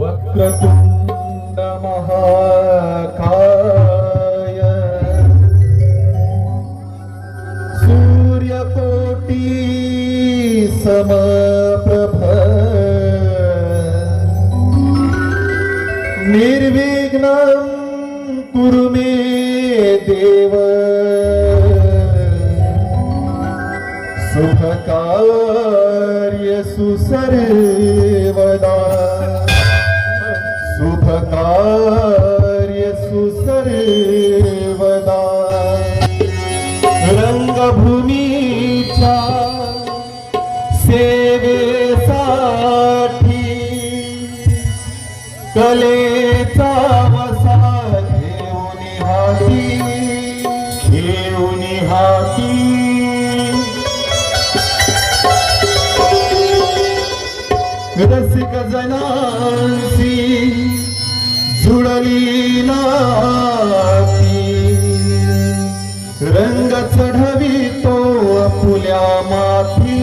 वक्रतुंड महाकाय सूर्यकोटी समप्रभ निर्विघ्नं कुरु मे देव शुभकार्यसु सर्वदा शुभकार्यसु सर्वदा रंगभूमीच्या सेवेसाठी कलेचा वसा घेऊन हाती रसिक जनांसी जुळली नाती रंग चढवितो आपुल्या माती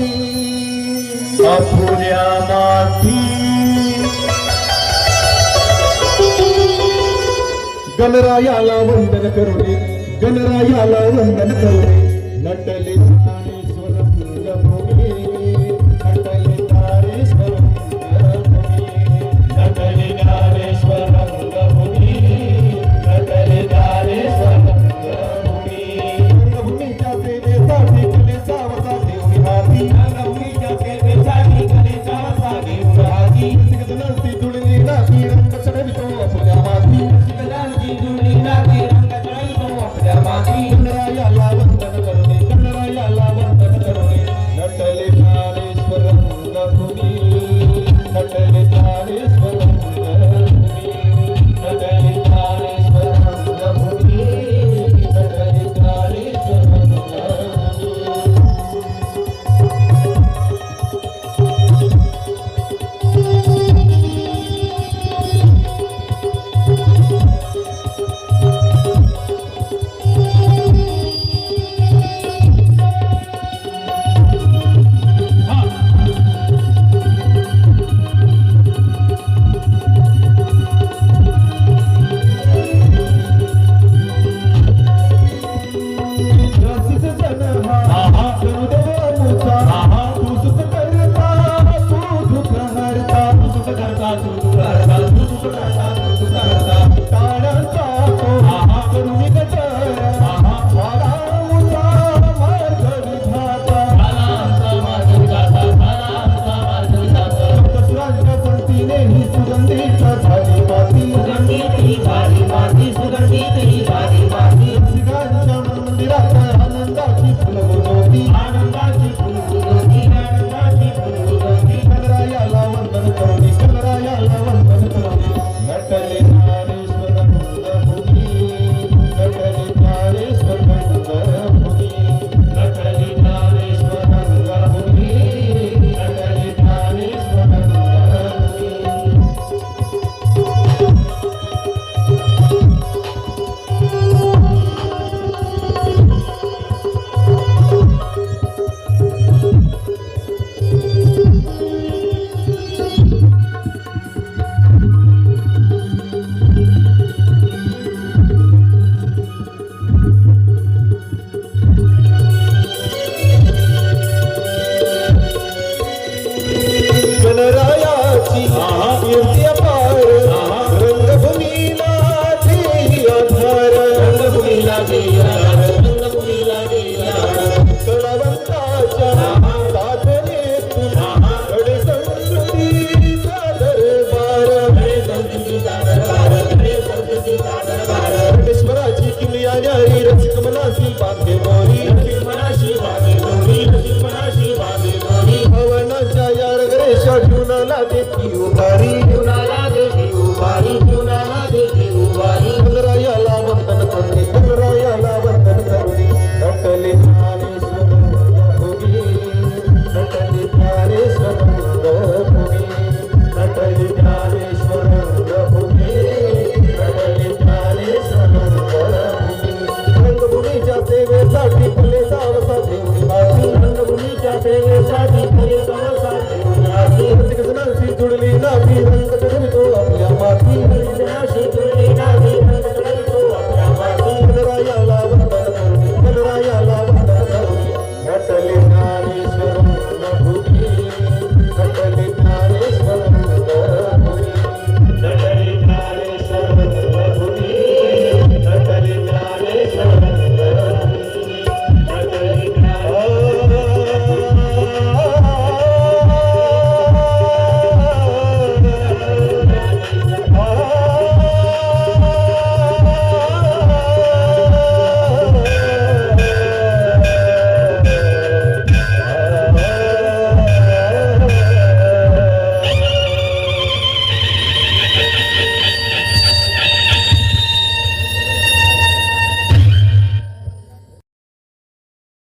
गणरायाला वंदन करुणे गणरायाला वंदन करुणे नटले ज्ञानेश्वर पुंजभूमी नटले तारेश्वर नटले ज्ञानेश्वर रंगभूमी नटले तारेश्वर रंगभूमीच्या सेवेसाठी कलेचा वसा घेऊन हाती रंगभूमीच्या सेवेसाठी कलेचा वसा घेऊन हाती रसिकजनांची जुळली नाती रंग चढवितो आपल्या माती रसिकजनांची जुळली नाती रंग चढवितो आपल्या माती गणरायाला वंदन करुणे गणरायाला वंदन करुणे नटले ज्ञानेश्वर रंगभूमी नटले ज्ञानेश्वर रंगभूमी नटले ज्ञानेश्वर रंगभूमी नटले ज्ञानेश्वर गणरायाची कीर्ती अपार